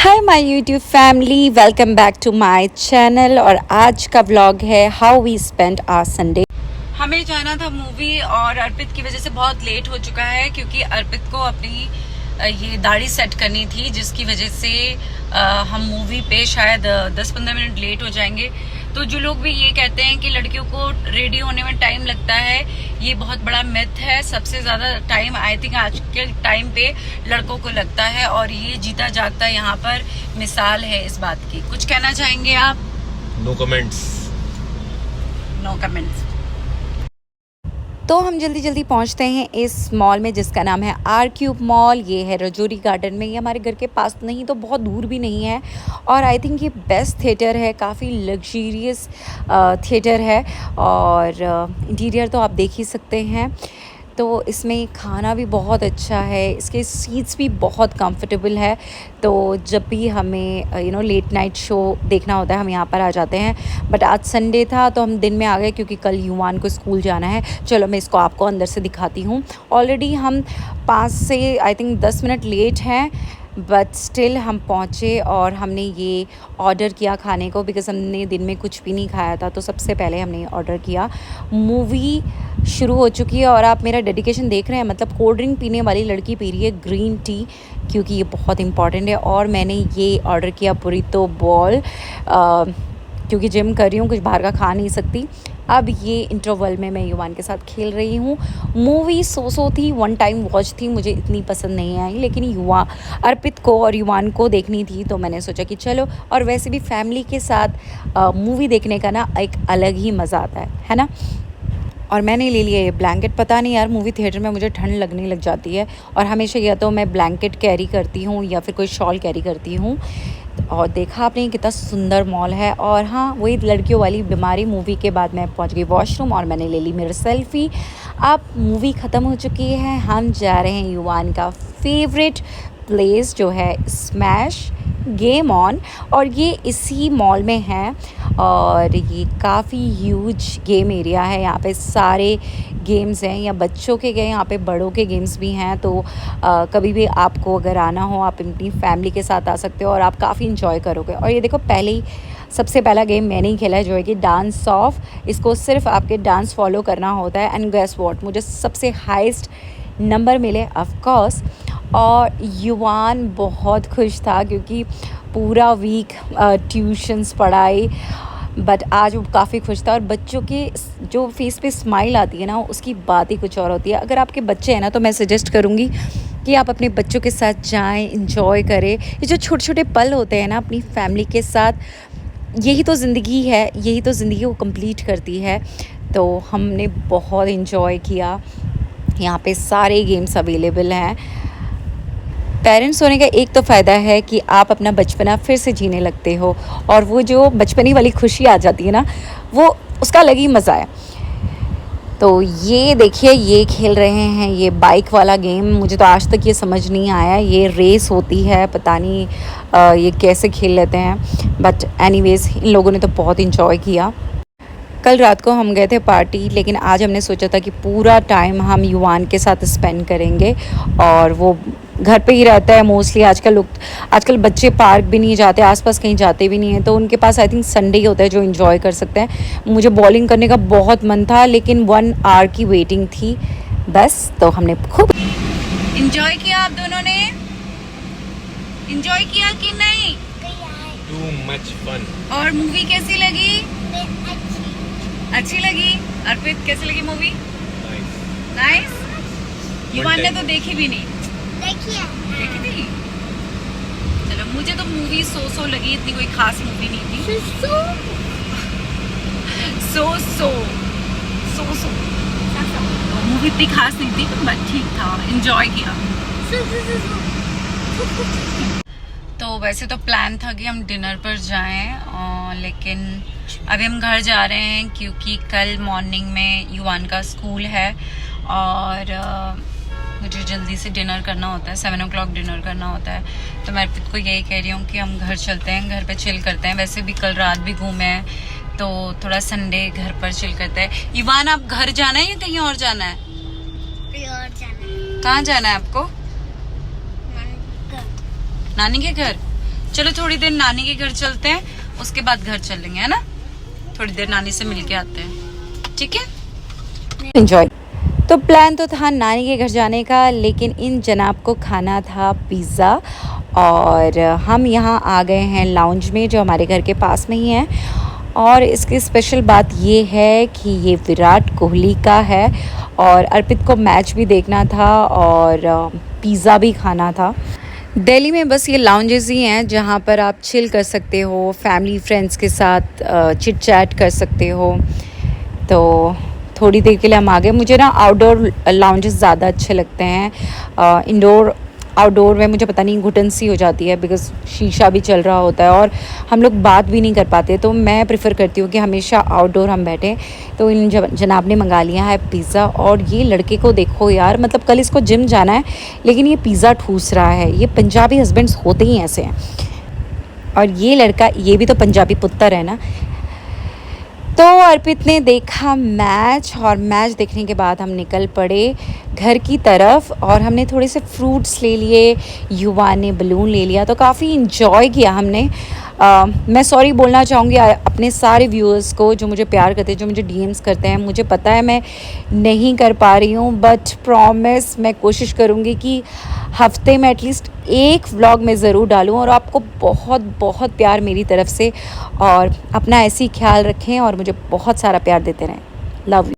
Hi my YouTube family, welcome back to my channel. और आज का व्लॉग है how we spend our Sunday. हमें जाना था मूवी और अर्पित की वजह से बहुत लेट हो चुका है क्योंकि अर्पित को अपनी ये दाढ़ी सेट करनी थी, जिसकी वजह से हम मूवी पे शायद 10-15 मिनट लेट हो जाएंगे। तो जो लोग भी ये कहते हैं कि लड़कियों को रेडी होने में टाइम लगता है, ये बहुत बड़ा मिथ है। सबसे ज्यादा टाइम आई थिंक आज के टाइम पे लड़कों को लगता है और ये जीता जागता यहाँ पर मिसाल है इस बात की। कुछ कहना चाहेंगे आप? No comments. No comments. तो हम जल्दी जल्दी पहुंचते हैं इस मॉल में जिसका नाम है आर क्यूब मॉल। ये है रजौरी गार्डन में, ये हमारे घर के पास नहीं तो बहुत दूर भी नहीं है। और आई थिंक ये बेस्ट थिएटर है, काफ़ी लग्जरियस थिएटर है और इंटीरियर तो आप देख ही सकते हैं। तो इसमें खाना भी बहुत अच्छा है, इसके सीट्स भी बहुत कंफर्टेबल है। तो जब भी हमें लेट नाइट शो देखना होता है हम यहाँ पर आ जाते हैं। बट आज संडे था तो हम दिन में आ गए क्योंकि कल युवान को स्कूल जाना है। चलो मैं इसको आपको अंदर से दिखाती हूँ। ऑलरेडी हम 5 से आई थिंक 10 मिनट लेट हैं, बट स्टिल हम पहुँचे और हमने ये ऑर्डर किया खाने को बिकॉज़ हमने दिन में कुछ भी नहीं खाया था। तो सबसे पहले हमने ऑर्डर किया। मूवी शुरू हो चुकी है और आप मेरा डेडिकेशन देख रहे हैं, मतलब कोल्ड ड्रिंक पीने वाली लड़की पी रही है ग्रीन टी, क्योंकि ये बहुत इंपॉर्टेंट है। और मैंने ये ऑर्डर किया बुरितो बॉल, क्योंकि जिम कर रही हूँ, कुछ बाहर का खा नहीं सकती। अब ये इंटरवल में मैं युवान के साथ खेल रही हूँ। मूवी सो थी, वन टाइम वॉच थी, मुझे इतनी पसंद नहीं आई, लेकिन अर्पित को और युवान को देखनी थी तो मैंने सोचा कि चलो। और वैसे भी फैमिली के साथ मूवी देखने का ना एक अलग ही मज़ा आता है ना। और मैंने ले लिया ये ब्लैंकेट। पता नहीं यार, मूवी थिएटर में मुझे ठंड लगने लग जाती है और हमेशा या तो मैं ब्लैंकेट कैरी करती हूँ या फिर कोई शॉल कैरी करती हूँ। और देखा आपने कितना सुंदर मॉल है। और हाँ, वही लड़कियों वाली बीमारी, मूवी के बाद मैं पहुँच गई वॉशरूम और मैंने ले ली मेरी सेल्फ़ी। अब मूवी ख़त्म हो चुकी है, हम जा रहे हैं युवान का फेवरेट प्लेस जो है स्मैश गेम ऑन, और ये इसी मॉल में है। और ये काफ़ी ह्यूज गेम एरिया है, यहाँ पे सारे गेम्स हैं, या बच्चों के गए, यहाँ पे बड़ों के गेम्स भी हैं। तो कभी भी आपको अगर आना हो आप अपनी फैमिली के साथ आ सकते हो और आप काफ़ी इंजॉय करोगे। और ये देखो, सबसे पहला गेम मैंने ही खेला है जो है कि डांस ऑफ। इसको सिर्फ आपके डांस फॉलो करना होता है एंड गेस व्हाट, मुझे सबसे हाईएस्ट नंबर मिले ऑफ कोर्स। और युवान बहुत खुश था क्योंकि पूरा वीक ट्यूशन्स पढ़ाई, बट आज वो काफ़ी खुश था। और बच्चों के जो फेस पे स्माइल आती है ना, उसकी बात ही कुछ और होती है। अगर आपके बच्चे हैं ना तो मैं सजेस्ट करूँगी कि आप अपने बच्चों के साथ जाएं, इंजॉय करें। ये जो छोटे छोटे पल होते हैं ना अपनी फैमिली के साथ, यही तो ज़िंदगी है, यही तो ज़िंदगी को कंप्लीट करती है। तो हमने बहुत इंजॉय किया। यहाँ पे सारे गेम्स अवेलेबल हैं। पेरेंट्स होने का एक तो फ़ायदा है कि आप अपना बचपना फिर से जीने लगते हो, और वो जो बचपनी वाली खुशी आ जाती है ना, वो उसका अलग ही मज़ा है। तो ये देखिए, ये खेल रहे हैं ये बाइक वाला गेम। मुझे तो आज तक ये समझ नहीं आया, ये रेस होती है, पता नहीं ये कैसे खेल लेते हैं। बट एनीवेज़ इन लोगों ने तो बहुत इंजॉय किया। कल रात को हम गए थे पार्टी, लेकिन आज हमने सोचा था कि पूरा टाइम हम युवान के साथ स्पेंड करेंगे। और वो घर पे ही रहता है मोस्टली। आजकल बच्चे पार्क भी नहीं जाते, आसपास कहीं जाते भी नहीं हैं, तो उनके पास आई थिंक संडे ही होता है जो एंजॉय कर सकते हैं। मुझे बॉलिंग करने का बहुत मन था, लेकिन 1 आवर की वेटिंग थी बस। तो हमने खूब एंजॉय किया। आप दोनों ने एंजॉय किया कि नहीं? Too much fun. और मूवी कैसी लगी? अच्छी लगी। अर्पित कैसी लगी मूवी? नाइस। युवान ने तो देखी भी नहीं। देखी थी? चलो, मुझे तो मूवी सो लगी, इतनी कोई खास मूवी नहीं थी। मूवी इतनी खास नहीं थी, बट ठीक था, एंजॉय किया। तो वैसे तो प्लान था कि हम डिनर पर जाएं, लेकिन अभी हम घर जा रहे हैं क्योंकि कल मॉर्निंग में युवान का स्कूल है और मुझे जल्दी से डिनर करना होता है, 7 o'clock डिनर करना होता है। तो मैं अर्पित को यही कह रही हूँ कि हम घर चलते हैं, घर पे चिल करते हैं। वैसे भी कल रात भी घूमे हैं, तो थोड़ा संडे घर पर चिल करते हैं। युवान, आप घर जाना है या कहीं और जाना है? कहीं और जाना है। कहाँ जाना है आपको? नानी के घर। चलो थोड़ी देर नानी के घर चलते हैं, उसके बाद घर चलेंगे, है ना? थोड़ी देर नानी से मिलके आते हैं, ठीक है? एंजॉय। तो प्लान तो था नानी के घर जाने का, लेकिन इन जनाब को खाना था पिज़्ज़ा, और हम यहाँ आ गए हैं लाउंज में जो हमारे घर के पास में ही है। और इसकी स्पेशल बात ये है कि ये विराट कोहली का है, और अर्पित को मैच भी देखना था और पिज़्ज़ा भी खाना था। दिल्ली में बस ये लाउंजेस ही हैं जहाँ पर आप चिल कर सकते हो, फैमिली फ्रेंड्स के साथ चिट चैट कर सकते हो। तो थोड़ी देर के लिए हम आ गए। मुझे ना आउटडोर लाउंजेस ज़्यादा अच्छे लगते हैं। इंडोर आउटडोर में मुझे पता नहीं घुटन सी हो जाती है, बिकॉज़ शीशा भी चल रहा होता है और हम लोग बात भी नहीं कर पाते। तो मैं प्रेफर करती हूँ कि हमेशा आउटडोर हम बैठें। तो इन जनाब ने मंगा लिया है पिज़्ज़ा, और ये लड़के को देखो यार, मतलब कल इसको जिम जाना है लेकिन ये पिज़्ज़ा ठूस रहा है। ये पंजाबी हस्बैंड्स होते ही ऐसे हैं। और ये लड़का, ये भी तो पंजाबी पुत्र है ना। तो अर्पित ने देखा मैच, और मैच देखने के बाद हम निकल पड़े घर की तरफ, और हमने थोड़े से फ्रूट्स ले लिए, युवा ने बलून ले लिया। तो काफ़ी इन्जॉय किया हमने। मैं सॉरी बोलना चाहूँगी अपने सारे व्यूअर्स को जो मुझे प्यार करते हैं, जो मुझे डीएम्स करते हैं। मुझे पता है मैं नहीं कर पा रही हूँ, बट प्रॉमिस मैं कोशिश करूँगी कि हफ्ते में एटलीस्ट एक व्लॉग में ज़रूर डालूँ, और आपको बहुत बहुत प्यार मेरी तरफ से, और अपना ऐसे ही ख्याल रखें और मुझे बहुत सारा प्यार देते रहें। Love you.